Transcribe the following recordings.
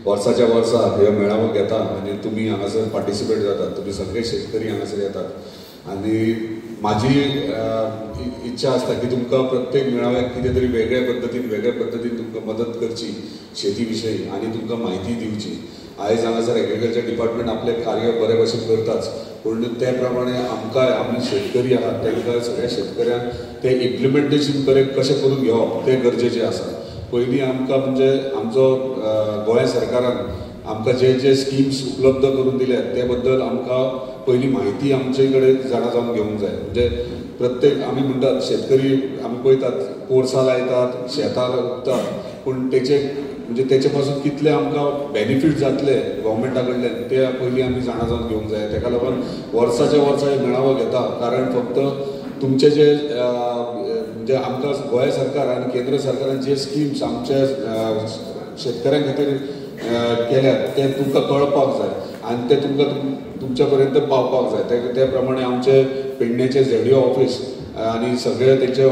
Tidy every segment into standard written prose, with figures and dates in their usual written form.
वर्साच्या वर्सा हे मेळावो घेता आनी तुमी हांगासर पार्टिसिपेट जातात, तुमी सगळे शेतकरी हांगासर येतात आनी माझी इच्छा आसता की तुमकां प्रत्येक मेळाव्याक कितें तरी वेगळ्या पद्धतीन तुमकां मदत करची शेती विशयी आनी तुमकां म्हायती दिवची. आयज हांगासर एग्रीकल्चर डिपार्टमेंट आपले कार्य बरे भशेन करताच, पूण ते प्रमाणे आमकां आमी शेतकरी आहात तांकां सगळ्या शेतकऱ्यांक ते इम्प्लिमेंटेशन कशें करून घेवप ते गरजेचें आसा. पयलीं आमकां म्हणजे आमचो गोंय सरकारान आमकां जे स्किम्स उपलब्ध करून दिल्यात ते बद्दल आमकां पयलीं म्हायती आमचे कडेन जाणा जावन घेवंक जाय. म्हणजे प्रत्येक आमी म्हणटात शेतकरी आमी पळयतात पोरसां लायतात, शेतां रोयतात, पूण तेचे पासून कितले आमकां बेनिफीट जातले गव्हर्मेंटा कडल्यान ते पयलीं आमी जाणा जावन घेवंक जाय. ताका लागून वर्साच्या वर्सा हे मेळावो घेता, कारण फक्त तुमचे जे म्हणजे आमकां गोंय सरकार आनी केंद्र सरकारान जे स्किम्स आमच्या शेतकऱ्यां खातीर केल्यात ते तुमकां कळपाक जाय आनी ते तुमकां तुमच्या पर्यंत पावपाक जाय. ते प्रमाणे आमचे पेडणेचे ZDO ऑफिस आनी सगळे तेंचे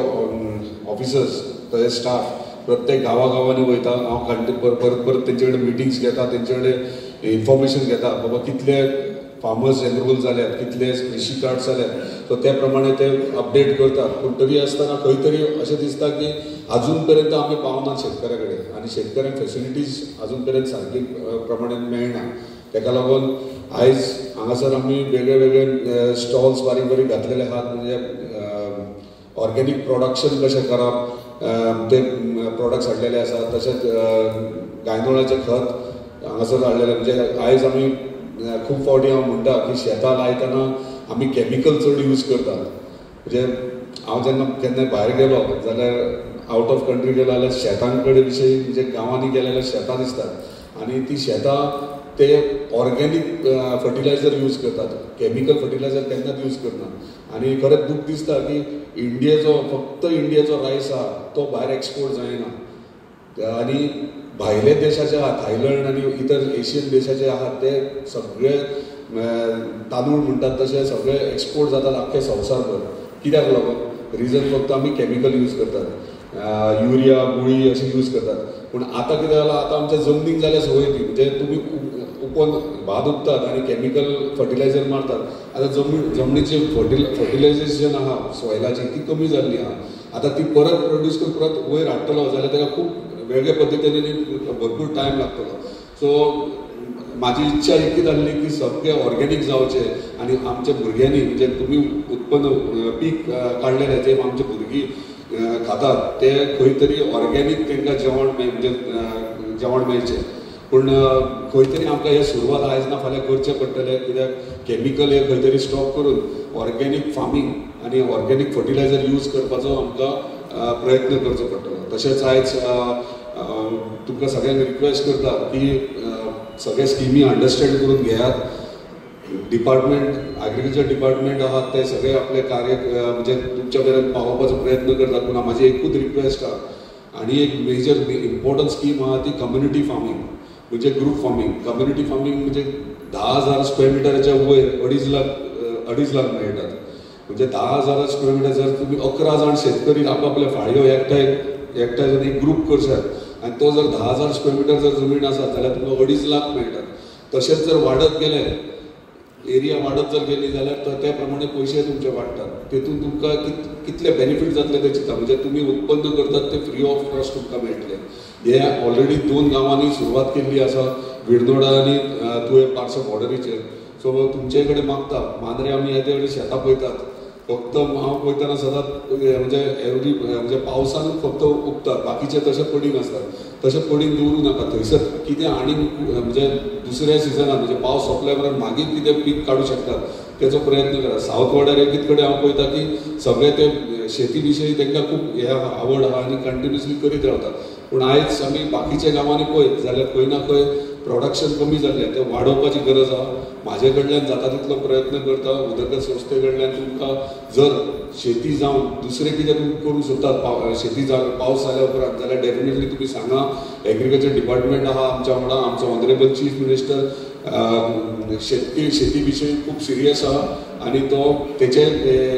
ऑफिसर्स तशें स्टाफ प्रत्येक गांवांनी वयता. हांव परत तेंचे कडेन मिटिंग्स घेता, तेंचे कडेन इन्फॉर्मेशन घेता बाबा कितले फार्मर्स एनरोल जाल्यात, कितले कृषी कार्ड्स जाल्यात, सो त्या प्रमाणे ते अपडेट करतात. पूण तरी आसतना खंय तरी अशें दिसता की अजून पर्यंत आमी पावनात शेतकऱ्या कडेन आनी शेतकऱ्यांक फेसिलिटीज अजून पर्यंत सारकी प्रमाणे मेळना. ताका लागून आयज हांगासर आमी वेगळे स्टॉल्स बारीक घातलेले आहात. म्हणजे ऑर्गेनीक प्रोडक्शन कशें करप ते प्रोडक्ट्स हाडलेले आसात. तशेंच गांयदोळाचें खत हांगासर हाडलेलें. म्हणजे आयज आमी खूब फावटी हांव म्हणटा की शेतां लायतना आमी कॅमिकल चड यूज करतात. म्हणजे हांव जेन्ना केन्नाय भायर गेलो जाल्यार आवट ऑफ कंट्री गेलो जाल्यार शेतां कडेन विशयी म्हणजे गांवांनी गेले जाल्यार शेतां दिसतात आनी ती शेतां ते ऑर्गेनीक फर्टिलायझर यूज करतात, केमिकल फर्टिलायझर केन्नाच यूज करनात. आनी खरेंच दूख दिसता की फक्त इंडियेचो रायस आहा तो भायर एक्सपोर्ट जायना आनी भायले देशाचे आहात थायलंड आनी इतर एशियन देशाचे आहात ते सगळे तांदूळ म्हणटात तशें सगळे एक्सपोर्ट जातात आख्खे संवसारभर. कित्याक लागून? रिजन फक्त आमी कॅमिकल यूज करतात, युरिया गुळी अशी यूज करतात. पूण आतां कितें जालां, आतां आमच्या जमनीक जाल्या संवय ती. म्हणजे तुमी उपोवन भात उपतात आनी कॅमिकल फर्टिलायझर मारतात. आतां जमनीची फर्टिलायझेशन आहा सॉयलाची ती कमी जाल्ली आहा. आतां ती परत प्रोड्यूस करून परत वयर हाडटलो जाल्यार ताका खूब वेगळे पद्दतीन भरपूर टायम लागतलो. सो म्हाजी इच्छा एकूच आसली की सगळे ऑर्गेनीक जावचे आनी आमच्या भुरग्यांनी म्हणजे तुमी उत्पन्न पीक काडलेलें जे आमचे भुरगीं खातात ते खंय तरी ऑर्गेनीक तांकां जेवण मेळचें. पूण खंय तरी आमकां हे सुरवात आयज ना फाल्यां करचें पडटलें, कित्याक कॅमिकल हे खंय तरी स्टॉप करून ऑर्गेनीक फार्मींग आनी ऑर्गेनीक फर्टिलायझर यूज करपाचो आमकां प्रयत्न करचो पडटलो. तशेंच आयज तुमकां सगळ्यांक रिक्वेस्ट करता की सगळे स्किमी अंडरस्टँड करून घेयात. एग्रीकल्चर डिपार्टमेंट आहात ते सगळे आपले कार्य म्हणजे तुमच्या पर्यंत पावोवपाचो प्रयत्न करतात. पूण म्हाजी एकूच रिक्वेस्ट आहा आनी एक मेजर इम्पॉर्टंट स्कीम आहा ती कम्युनिटी फार्मींग म्हणजे ग्रूप फार्मींग. कम्युनिटी फार्मींग म्हणजे 10,000 स्क्वेअर मिटराच्या वयर 2.5 लाख मेळटात. म्हणजे 10,000 स्क्वेअर मिटर जर तुमी 11 जाण शेतकरी आपापल्या फाळयो एकठांय जर एक ग्रूप करशात आनी तो जर 10,000 स्क्वेअर मिटर जर जमीन आसत जाल्यार तुमकां 2.5 लाख मेळटात. तशेंच जर वाडत गेले एरिया वाडत जर गेली जाल्यार त्या प्रमाणे पयशे तुमचे वाडटात. तेतून तुमकां कितले बेनिफीट जातले ते चिंता. म्हणजे तुमी उत्पन्न करतात ते फ्री ऑफ कॉस्ट तुमकां मेळटले. हे ऑलरेडी 2 गांवांनी सुरवात केल्ली आसा, विर्नोडा आनी तुवें पार्ट्स ऑफ बॉर्डरीचेर. सो तुमचे कडेन मागता मांद्रे आमी येते कडेन शेतां पळयतात, फक्त हांव पळयतना सदांच म्हणजे पावसानूच फक्त उगतात, बाकीचे तशें पडींग आसतात. तशें पडींग दवरूं नाका. थंयसर कितें आनी म्हणजे दुसऱ्या सिजनान म्हणजे पावस सोंपल्या उपरांत मागीर कितें पीक काडूं शकतात तेचो प्रयत्न करा. सावथ वाड्यार एकीच कडेन हांव पळयता की सगळे ते शेती विशयी तांकां खूब हे आवड आहा आनी कंटिन्युअसली करीत रावतात. पूण आयज आमी बाकीच्या गांवांनी पळयत जाल्यार खंय ना खंय प्रोडक्शन कमी जाल्लें, तें वाडोवपाची गरज आहा. म्हाजे कडल्यान जाता तितलो प्रयत्न करता. उदरगत संस्थे कडल्यान तुमकां जर शेती जावन दुसरें कितें तुमी करूंक सोदतात शेती पावस जाल्या उपरांत जाल्यार डेफिनेटली तुमी सांगा. एग्रीकल्चर डिपार्टमेंट आहा आमच्या वांगडा, आमचो ऑनरेबल चीफ मिनिस्टर शेती विशयी खूब सिरियस आहा आनी तो तेचें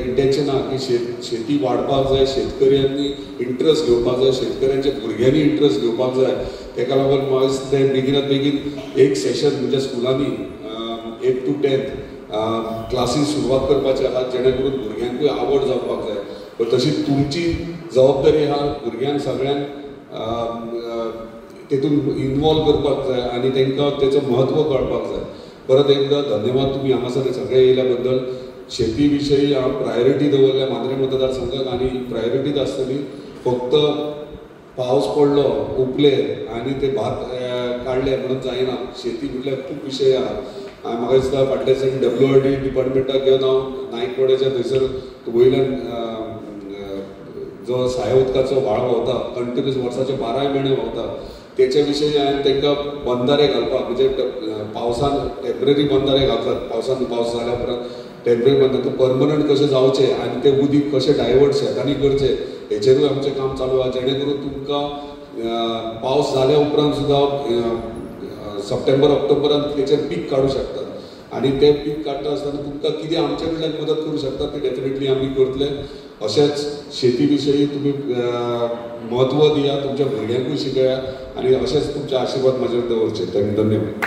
इंटेंशन आहा की शेती वाडपाक जाय, शेतकऱ्यांनी इंट्रस्ट घेवपाक जाय, शेतकऱ्यांच्या भुरग्यांनी इंट्रस्ट घेवपाक जाय. ताका लागून म्हाका दिसता बेगिनात बेगीन एक सेशन म्हणजे स्कुलांनी 8 to 10 क्लासीस सुरवात करपाचे आहा जेणे करून भुरग्यांकूय आवड जावपाक जाय. पण तशी तुमची जबाबदारी आहा भुरग्यांक सगळ्यांक तेतून इन्वॉल्व करपाक जाय आनी तांकां तेचो महत्व कळपाक जाय. परत एकदा धन्यवाद तुम्ही हांगासर सगळे येयल्या बद्दल. शेती विशयी हांव प्रायोरिटी दवरल्या मांद्रे मतदारसंघाक आनी प्रायोरिटीच आसतली. फक्त पावस पडलो उपले आनी ते भात काडले म्हणून जायना. शेती म्हटल्यार खूब विशय आहा. म्हाका दिसता फाटल्या दिसांनी WRD डिपार्टमेंटाक घेवन हांव नायकवाड्याच्या थंयसर वयल्यान जो साया उदकाचो व्हाळ व्हांवता कंटिन्यूस वर्साचे 12 म्हयने व्हांवता तेच्या विशयी हांवें तांकां बंधारे घालपाक म्हणजे पावसान टेम्पररी बंधारे घालतात. पावस जाल्या उपरांत टेम्पररी बंधारे परमनंट कशें जावचें आनी ते उदीक कशें डायवर्ट शेतांनी करचें हेचेरूय आमचें काम चालू आहा जेणे करून तुमकां पावस जाल्या उपरांत सुद्दां सप्टेंबर ऑक्टोबरांत तेचेर पीक काडूं शकतात. आनी ते पीक काडटा आसतना तुमकां कितें आमचे कडल्यान मदत करूं शकतात ते डेफिनेटली आमी करतले. अशेंच शेती विशयी तुमी महत्व दिया तुमच्या भुरग्यांकूय शिकया आनी अशेंच तुमचे आशिर्वाद म्हाजेर दवरचे. धन्यवाद.